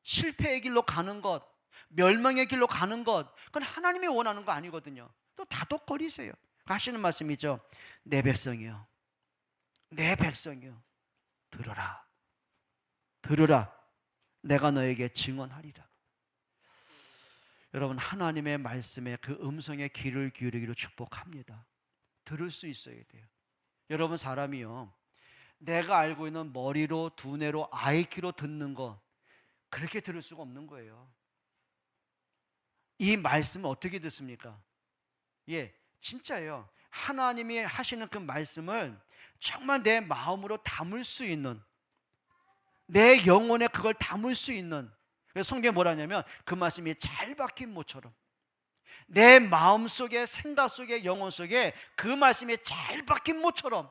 실패의 길로 가는 것, 멸망의 길로 가는 것, 그건 하나님이 원하는 거 아니거든요. 또 다독거리세요. 하시는 말씀이죠. 내 백성이요, 내 백성이요 들으라. 들으라. 내가 너에게 증언하리라. 여러분 하나님의 말씀에 그 음성에 귀를 기울이기를 축복합니다. 들을 수 있어야 돼요. 여러분 사람이요, 내가 알고 있는 머리로 두뇌로 IQ로 듣는 거 그렇게 들을 수가 없는 거예요. 이 말씀을 어떻게 듣습니까? 진짜예요. 하나님이 하시는 그 말씀을 정말 내 마음으로 담을 수 있는, 내 영혼에 그걸 담을 수 있는, 그래서 성경에 뭐라냐면 그 말씀이 잘 박힌 모처럼 내 마음속에 생각 속에 영혼 속에 그 말씀이 잘 박힌 모처럼.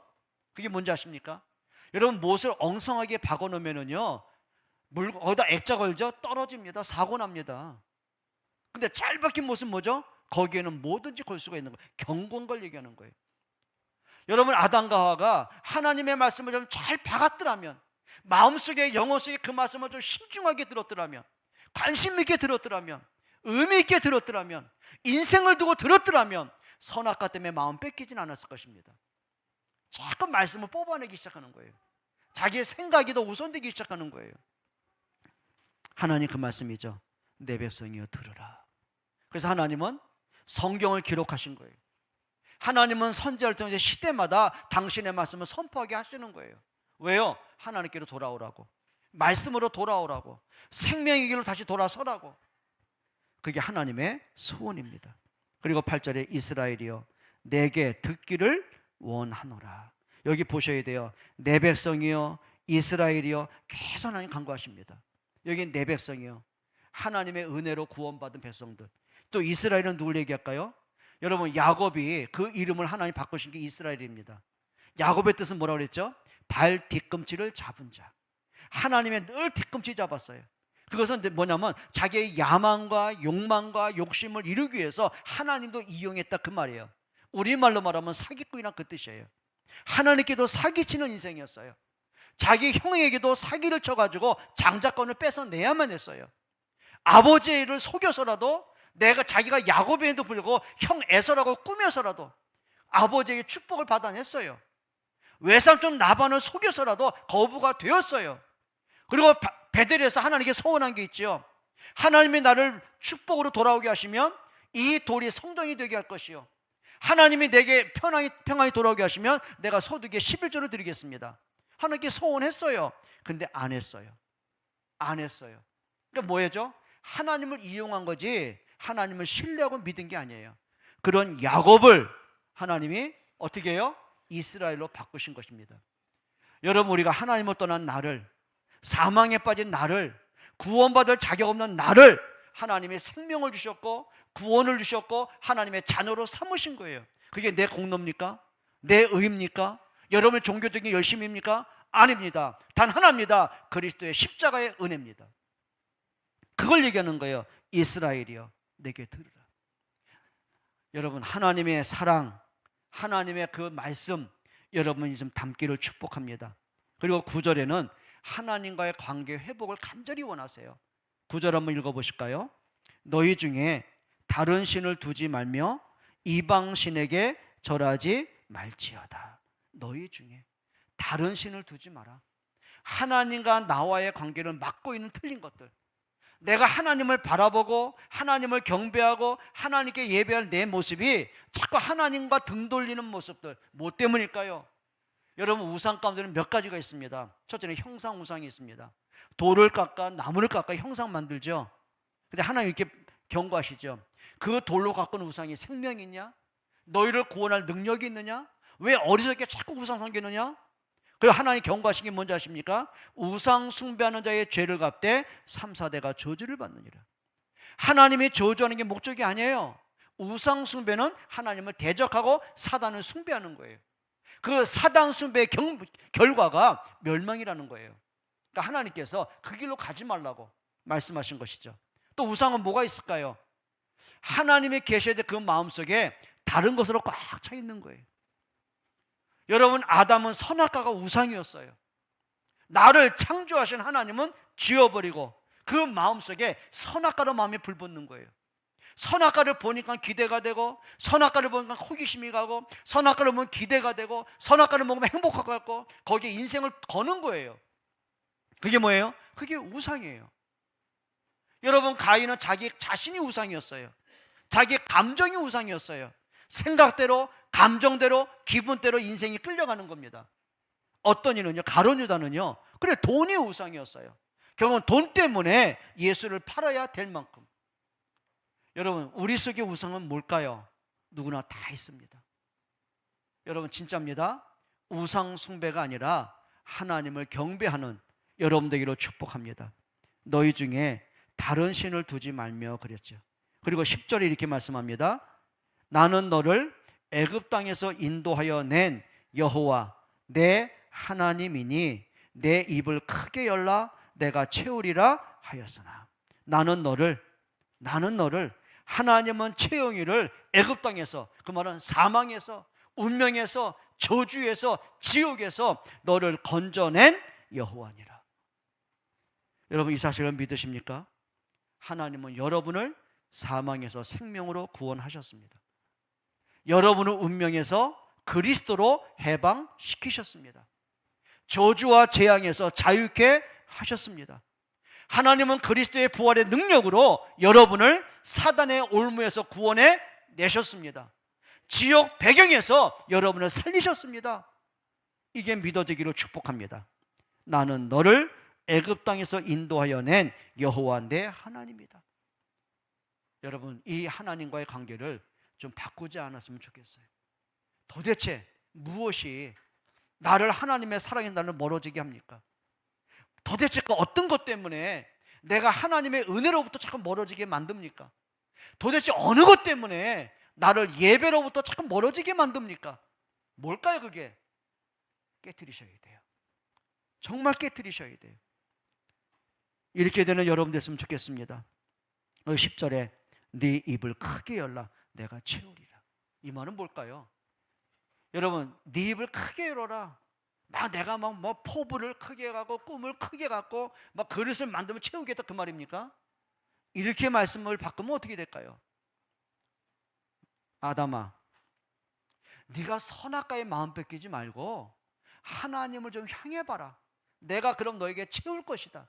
그게 뭔지 아십니까? 여러분 못을 엉성하게 박아놓으면요 어디다 액자 걸죠? 떨어집니다. 사고 납니다. 근데 잘 박힌 못은 뭐죠? 거기에는 뭐든지 걸 수가 있는 거예요. 경고한 걸 얘기하는 거예요. 여러분 아담과 하와가 하나님의 말씀을 좀 잘 박았더라면, 마음속에 영혼 속에 그 말씀을 좀 신중하게 들었더라면, 관심 있게 들었더라면, 의미 있게 들었더라면, 인생을 두고 들었더라면 선악과 때문에 마음 뺏기진 않았을 것입니다. 자꾸 말씀을 뽑아내기 시작하는 거예요. 자기의 생각이 더 우선되기 시작하는 거예요. 하나님 그 말씀이죠. 내 백성이여 들으라. 그래서 하나님은 성경을 기록하신 거예요. 하나님은 선지자를 통해 시대마다 당신의 말씀을 선포하게 하시는 거예요. 왜요? 하나님께로 돌아오라고, 말씀으로 돌아오라고, 생명의 길로 다시 돌아서라고. 그게 하나님의 소원입니다. 그리고 8절에 이스라엘이여 내게 듣기를 원하노라. 여기 보셔야 돼요. 내 백성이여 이스라엘이여 계속 하나님 간구하십니다. 여기 내 백성이요, 하나님의 은혜로 구원받은 백성들. 또 이스라엘은 누굴 얘기할까요? 여러분 야곱이 그 이름을 하나님 바꾸신 게 이스라엘입니다. 야곱의 뜻은 뭐라고 그랬죠? 발 뒤꿈치를 잡은 자. 하나님의 늘 뒤꿈치 잡았어요. 그것은 뭐냐면 자기의 야망과 욕망과 욕심을 이루기 위해서 하나님도 이용했다 그 말이에요. 우리말로 말하면 사기꾼이란 그 뜻이에요. 하나님께도 사기치는 인생이었어요. 자기 형에게도 사기를 쳐가지고 장자권을 뺏어내야만 했어요. 아버지의 일을 속여서라도, 자기가 야곱에도 불구하고 형 에서라고 꾸며서라도 아버지에게 축복을 받아냈어요. 외삼촌 라반을 속여서라도 거부가 되었어요. 그리고 베델에서 하나님께 서원한 게 있죠. 하나님이 나를 축복으로 돌아오게 하시면 이 돌이 성전이 되게 할 것이요, 하나님이 내게 평안히 돌아오게 하시면 내가 소득의 11조를 드리겠습니다. 하나님께 서원했어요. 근데 안 했어요. 안 했어요. 그러니까 뭐예요? 하나님을 이용한 거지 하나님을 신뢰하고 믿은 게 아니에요. 그런 야곱을 하나님이 어떻게 해요? 이스라엘로 바꾸신 것입니다. 여러분, 우리가 하나님을 떠난 나를, 사망에 빠진 나를, 구원받을 자격 없는 나를 하나님의 생명을 주셨고 구원을 주셨고 하나님의 자녀로 삼으신 거예요. 그게 내 공로입니까? 내 의입니까? 여러분의 종교적인 열심입니까? 아닙니다. 단 하나입니다. 그리스도의 십자가의 은혜입니다. 그걸 얘기하는 거예요. 이스라엘이여 내게 들으라. 여러분, 하나님의 사랑, 하나님의 그 말씀 여러분이 좀 담기를 축복합니다. 그리고 9절에는 하나님과의 관계 회복을 간절히 원하세요. 9절 한번 읽어보실까요? 너희 중에 다른 신을 두지 말며 이방 신에게 절하지 말지어다. 너희 중에 다른 신을 두지 마라. 하나님과 나와의 관계를 막고 있는 틀린 것들, 내가 하나님을 바라보고 하나님을 경배하고 하나님께 예배할 내 모습이 자꾸 하나님과 등 돌리는 모습들, 뭐 때문일까요? 여러분, 우상 가운데는 몇 가지가 있습니다. 첫째는 형상 우상이 있습니다. 돌을 깎아 나무를 깎아 형상 만들죠. 근데 하나님 이렇게 경고하시죠. 그 돌로 깎은 우상이 생명이 있냐? 너희를 구원할 능력이 있느냐? 왜 어리석게 자꾸 우상 섬기느냐? 그리고 하나님 경고하신 게 뭔지 아십니까? 우상 숭배하는 자의 죄를 갚되 3, 4대가 저주를 받느니라. 하나님이 저주하는 게 목적이 아니에요. 우상 숭배는 하나님을 대적하고 사단을 숭배하는 거예요. 그 사단 숭배의 결과가 멸망이라는 거예요. 그러니까 하나님께서 그 길로 가지 말라고 말씀하신 것이죠. 또 우상은 뭐가 있을까요? 하나님이 계셔야 될 그 마음속에 다른 것으로 꽉 차 있는 거예요. 여러분, 아담은 선악과가 우상이었어요. 나를 창조하신 하나님은 지워버리고 그 마음속에 선악과로 마음이 불붙는 거예요. 선악과를 보니까 기대가 되고, 선악과를 보니까 호기심이 가고, 선악과를 보면 기대가 되고, 선악과를 먹으면 행복할 것 같고, 거기에 인생을 거는 거예요. 그게 뭐예요? 그게 우상이에요. 여러분, 가인은 자기 자신이 우상이었어요. 자기 감정이 우상이었어요. 생각대로, 감정대로, 기분대로 인생이 끌려가는 겁니다. 어떤 이는요, 가룟 유다는요, 그래 돈이 우상이었어요. 결국은 돈 때문에 예수를 팔아야 될 만큼. 여러분, 우리 속의 우상은 뭘까요? 누구나 다 있습니다. 여러분, 진짜입니다. 우상 숭배가 아니라 하나님을 경배하는 여러분 되기로 축복합니다. 너희 중에 다른 신을 두지 말며 그랬죠. 그리고 10절에 이렇게 말씀합니다. 나는 너를 애굽 땅에서 인도하여 낸 여호와 내 하나님이니 내 입을 크게 열라 내가 채우리라 하였으나. 나는 너를 하나님은 채용이를 애굽 땅에서, 그 말은 사망에서, 운명에서, 저주에서, 지옥에서 너를 건져낸 여호와니라. 여러분, 이 사실을 믿으십니까? 하나님은 여러분을 사망에서 생명으로 구원하셨습니다. 여러분을 운명에서 그리스도로 해방시키셨습니다. 저주와 재앙에서 자유케 하셨습니다. 하나님은 그리스도의 부활의 능력으로 여러분을 사단의 올무에서 구원해 내셨습니다. 지옥 배경에서 여러분을 살리셨습니다. 이게 믿어지기를 축복합니다. 나는 너를 애굽 땅에서 인도하여 낸 여호와 내 하나님이다. 여러분, 이 하나님과의 관계를 좀 바꾸지 않았으면 좋겠어요. 도대체 무엇이 나를 하나님의 사랑에 나를 멀어지게 합니까? 도대체 그 어떤 것 때문에 내가 하나님의 은혜로부터 자꾸 멀어지게 만듭니까? 도대체 어느 것 때문에 나를 예배로부터 자꾸 멀어지게 만듭니까? 뭘까요, 그게? 깨트리셔야 돼요. 정말 깨트리셔야 돼요. 이렇게 되는 여러분 됐으면 좋겠습니다. 10절에 네 입을 크게 열라 내가 채우리라. 이 말은 뭘까요? 여러분, 네 입을 크게 열어라. 내가 포부를 크게 갖고 꿈을 크게 갖고 그릇을 만들면 채우겠다, 그 말입니까? 이렇게 말씀을 바꾸면 어떻게 될까요? 아담아, 네가 선악과의 마음 뺏기지 말고 하나님을 좀 향해 봐라. 내가 그럼 너에게 채울 것이다.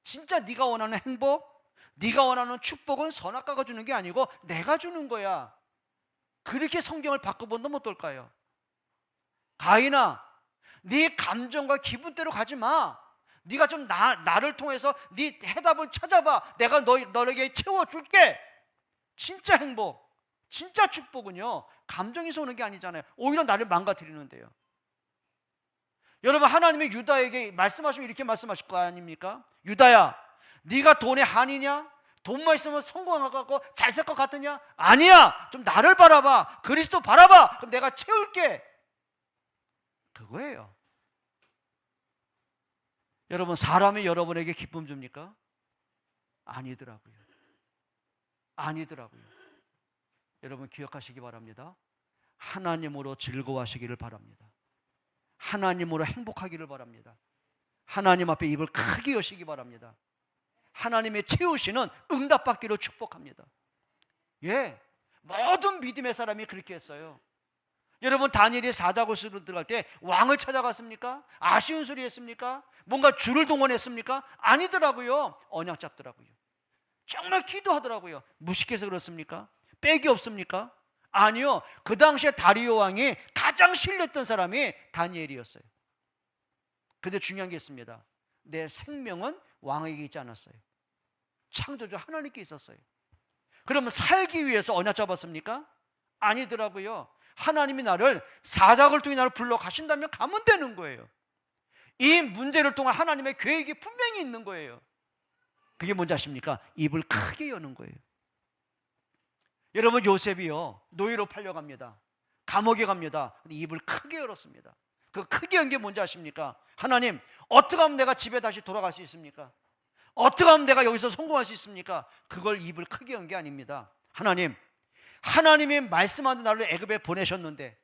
진짜 네가 원하는 행복, 네가 원하는 축복은 선악과가 주는 게 아니고 내가 주는 거야. 그렇게 성경을 바꿔본다면 어떨까요? 가인아, 네 감정과 기분대로 가지 마. 네가 좀 나를 통해서 네 해답을 찾아봐. 내가 너에게 채워줄게. 진짜 행복, 진짜 축복은요 감정에서 오는 게 아니잖아요. 오히려 나를 망가뜨리는데요. 여러분, 하나님이 유다에게 말씀하시면 이렇게 말씀하실 거 아닙니까? 유다야, 네가 돈에 한이냐? 돈만 있으면 성공할 것 같고 잘 살 것 같으냐? 아니야. 좀 나를 바라봐. 그리스도 바라봐. 그럼 내가 채울게. 그거예요. 여러분, 사람이 여러분에게 기쁨 줍니까? 아니더라고요. 아니더라고요. 여러분 기억하시기 바랍니다. 하나님으로 즐거워하시기를 바랍니다. 하나님으로 행복하기를 바랍니다. 하나님 앞에 입을 크게 여시기 바랍니다. 하나님의 채우시는 응답받기를 축복합니다. 예, 모든 믿음의 사람이 그렇게 했어요. 여러분, 다니엘이 사자굴으로 들어갈 때 왕을 찾아갔습니까? 아쉬운 소리 했습니까? 뭔가 줄을 동원했습니까? 아니더라고요. 언약 잡더라고요. 정말 기도하더라고요. 무식해서 그렇습니까? 빽이 없습니까? 아니요. 그 당시에 다리오 왕이 가장 신뢰했던 사람이 다니엘이었어요. 근데 중요한 게 있습니다. 내 생명은 왕에게 있지 않았어요. 창조주 하나님께 있었어요. 그러면 살기 위해서 언약 잡았습니까? 아니더라고요. 하나님이 나를 사자굴 통해 나를 불러 가신다면 가면 되는 거예요. 이 문제를 통한 하나님의 계획이 분명히 있는 거예요. 그게 뭔지 아십니까? 입을 크게 여는 거예요. 여러분, 요셉이요 노예로 팔려갑니다. 감옥에 갑니다. 근데 입을 크게 열었습니다. 그 크게 연 게 뭔지 아십니까? 하나님, 어떻게 하면 내가 집에 다시 돌아갈 수 있습니까? 어떻게 하면 내가 여기서 성공할 수 있습니까? 그걸 입을 크게 연 게 아닙니다. 하나님, 하나님이 말씀하는 나를 애굽에 보내셨는데,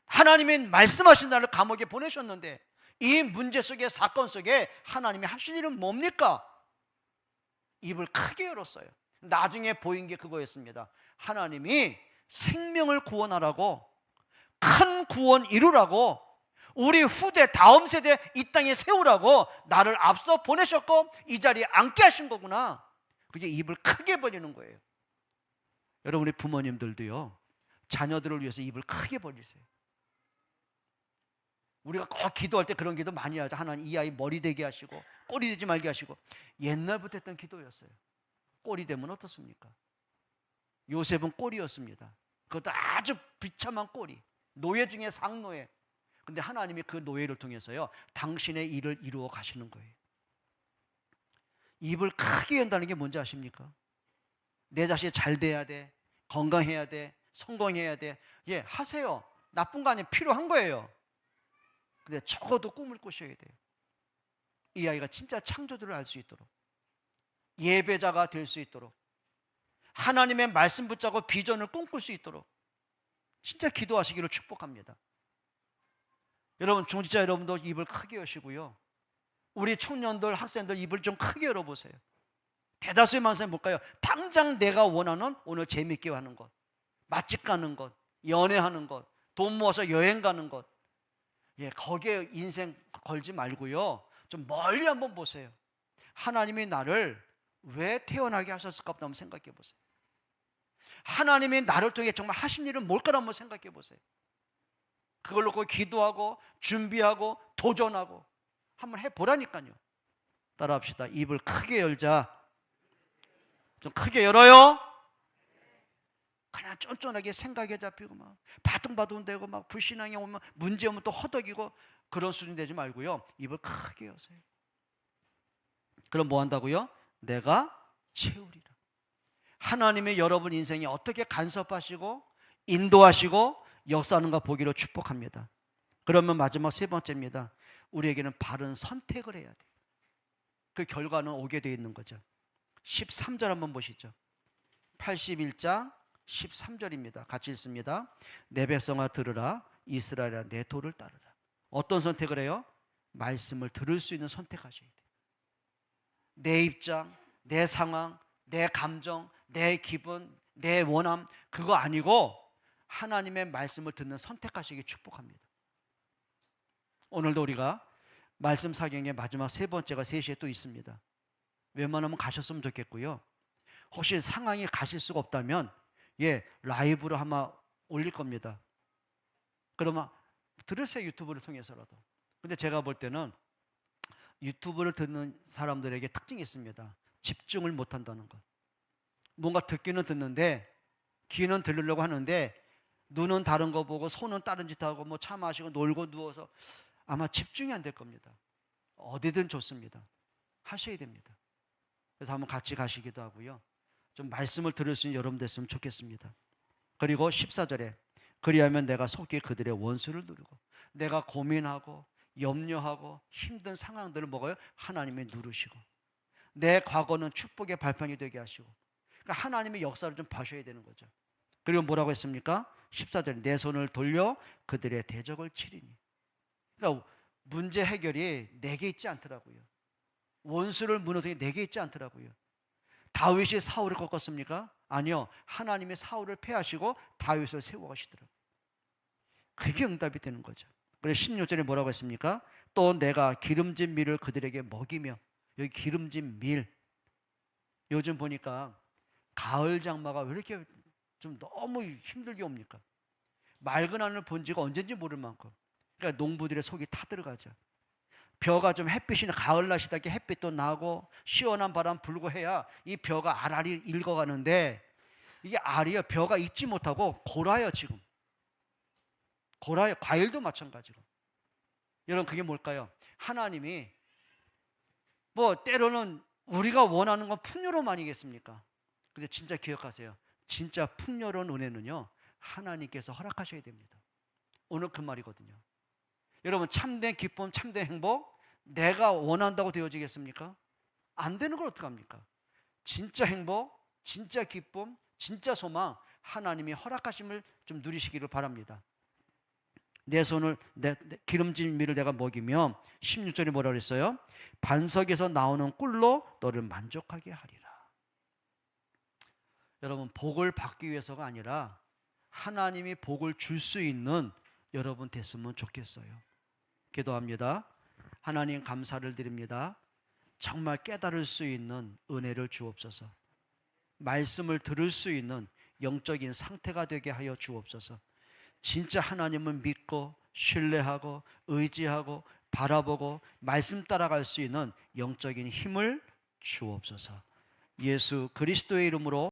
하나님이 말씀하신 나를 감옥에 보내셨는데, 이 문제 속에, 사건 속에 하나님이 하신 일은 뭡니까? 입을 크게 열었어요. 나중에 보인 게 그거였습니다. 하나님이 생명을 구원하라고, 큰 구원 이루라고, 우리 후대 다음 세대 이 땅에 세우라고 나를 앞서 보내셨고 이 자리에 앉게 하신 거구나. 그게 입을 크게 벌리는 거예요. 여러분, 우리 부모님들도요 자녀들을 위해서 입을 크게 벌리세요. 우리가 꼭 기도할 때 그런 기도 많이 하죠. 하나님, 이 아이 머리 되게 하시고 꼬리 되지 말게 하시고. 옛날부터 했던 기도였어요. 꼬리 되면 어떻습니까? 요셉은 꼬리였습니다. 그것도 아주 비참한 꼬리, 노예 중에 상노예. 근데 하나님이 그 노예를 통해서요 당신의 일을 이루어 가시는 거예요. 입을 크게 연다는 게 뭔지 아십니까? 내 자식이 잘 돼야 돼, 건강해야 돼, 성공해야 돼. 예, 하세요. 나쁜 거 아니에요. 필요한 거예요. 근데 적어도 꿈을 꾸셔야 돼요. 이 아이가 진짜 창조주를 알 수 있도록, 예배자가 될 수 있도록, 하나님의 말씀 붙잡고 비전을 꿈꿀 수 있도록 진짜 기도하시기를 축복합니다. 여러분, 중직자 여러분도 입을 크게 여시고요, 우리 청년들, 학생들 입을 좀 크게 열어보세요. 대다수의 만사에 뭘까요? 당장 내가 원하는 오늘 재밌게 하는 것, 맛집 가는 것, 연애하는 것, 돈 모아서 여행 가는 것, 예, 거기에 인생 걸지 말고요 좀 멀리 한번 보세요. 하나님이 나를 왜 태어나게 하셨을까 한번 생각해 보세요. 하나님이 나를 통해 정말 하신 일은 뭘까 한번 생각해 보세요. 그걸 놓고 기도하고 준비하고 도전하고 한번 해보라니까요. 따라합시다. 입을 크게 열자. 좀 크게 열어요. 그냥 쫀쫀하게 생각에 잡히고 막 바둥바둥 되고 막 불신앙이 오면, 문제 오면 또 허덕이고 그런 수준 되지 말고요, 입을 크게 여세요. 그럼 뭐 한다고요? 내가 채우리라. 하나님이 여러분 인생에 어떻게 간섭하시고 인도하시고 역사하는가 보기로 축복합니다. 그러면 마지막 세 번째입니다. 우리에게는 바른 선택을 해야 돼요. 그 결과는 오게 되어 있는 거죠. 13절 한번 보시죠. 81장 13절입니다. 같이 읽습니다. 내 백성아 들으라, 이스라엘아 내 도를 따르라. 어떤 선택을 해요? 말씀을 들을 수 있는 선택하셔야 돼요. 내 입장, 내 상황, 내 감정, 내 기분, 내 원함, 그거 아니고 하나님의 말씀을 듣는 선택하시기 축복합니다. 오늘도 우리가 말씀 사경의 마지막 세 번째가 3시에 또 있습니다. 웬만하면 가셨으면 좋겠고요. 혹시 상황이 가실 수가 없다면 라이브로 아마 올릴 겁니다. 그러면 들으세요, 유튜브를 통해서라도. 근데 제가 볼 때는 유튜브를 듣는 사람들에게 특징이 있습니다. 집중을 못한다는 것. 뭔가 듣기는 듣는데 귀는 들으려고 하는데 눈은 다른 거 보고 손은 다른 짓 하고 뭐 차 마시고 놀고 누워서 아마 집중이 안 될 겁니다. 어디든 좋습니다. 하셔야 됩니다. 그래서 한번 같이 가시기도 하고요. 좀 말씀을 들을 수 있는 여러분 됐으면 좋겠습니다. 그리고 14절에 그리하면 내가 속히 그들의 원수를 누르고, 내가 고민하고 염려하고 힘든 상황들을 먹어요. 하나님이 누르시고, 내 과거는 축복의 발판이 되게 하시고, 그러니까 하나님의 역사를 좀 봐셔야 되는 거죠. 그리고 뭐라고 했습니까? 14절에 내 손을 돌려 그들의 대적을 치리니. 그러니까 문제 해결이 내게 있지 않더라고요. 원수를 무너뜨리기 내게 있지 않더라고요. 다윗이 사울을 꺾었습니까? 아니요. 하나님이 사울을 패하시고 다윗을 세워가시더라고요. 그게 응답이 되는 거죠. 그래서 16절에 뭐라고 했습니까? 또 내가 기름진 밀을 그들에게 먹이며, 여기 기름진 밀, 요즘 보니까 가을 장마가 왜 이렇게 좀 너무 힘들게 옵니까? 맑은 하늘 본 지가 언젠지 모를 만큼. 그러니까 농부들의 속이 타들어가죠. 벼가 좀 햇빛이 가을날씨답게 햇빛도 나고 시원한 바람 불고 해야 이 벼가 알알이 익어가는데, 이게 알이요, 벼가 익지 못하고 골아요. 지금 골아요. 과일도 마찬가지로. 여러분, 그게 뭘까요? 하나님이 뭐 때로는 우리가 원하는 건 풍요로움아니겠습니까? 근데 진짜 기억하세요. 진짜 풍요로운 은혜는요, 하나님께서 허락하셔야 됩니다. 오늘 그 말이거든요. 여러분, 참된 기쁨, 참된 행복, 내가 원한다고 되어지겠습니까? 안 되는 걸 어떡합니까? 진짜 행복, 진짜 기쁨, 진짜 소망, 하나님이 허락하심을 좀 누리시기를 바랍니다. 내 손을, 내 기름진 밀을 내가 먹이며, 16절에 뭐라 그랬어요? 반석에서 나오는 꿀로 너를 만족하게 하리라. 여러분, 복을 받기 위해서가 아니라 하나님이 복을 줄 수 있는 여러분 됐으면 좋겠어요. 기도합니다. 하나님, 감사를 드립니다. 정말 깨달을 수 있는 은혜를 주옵소서. 말씀을 들을 수 있는 영적인 상태가 되게 하여 주옵소서. 진짜 하나님을 믿고 신뢰하고 의지하고 바라보고 말씀 따라갈 수 있는 영적인 힘을 주옵소서. 예수 그리스도의 이름으로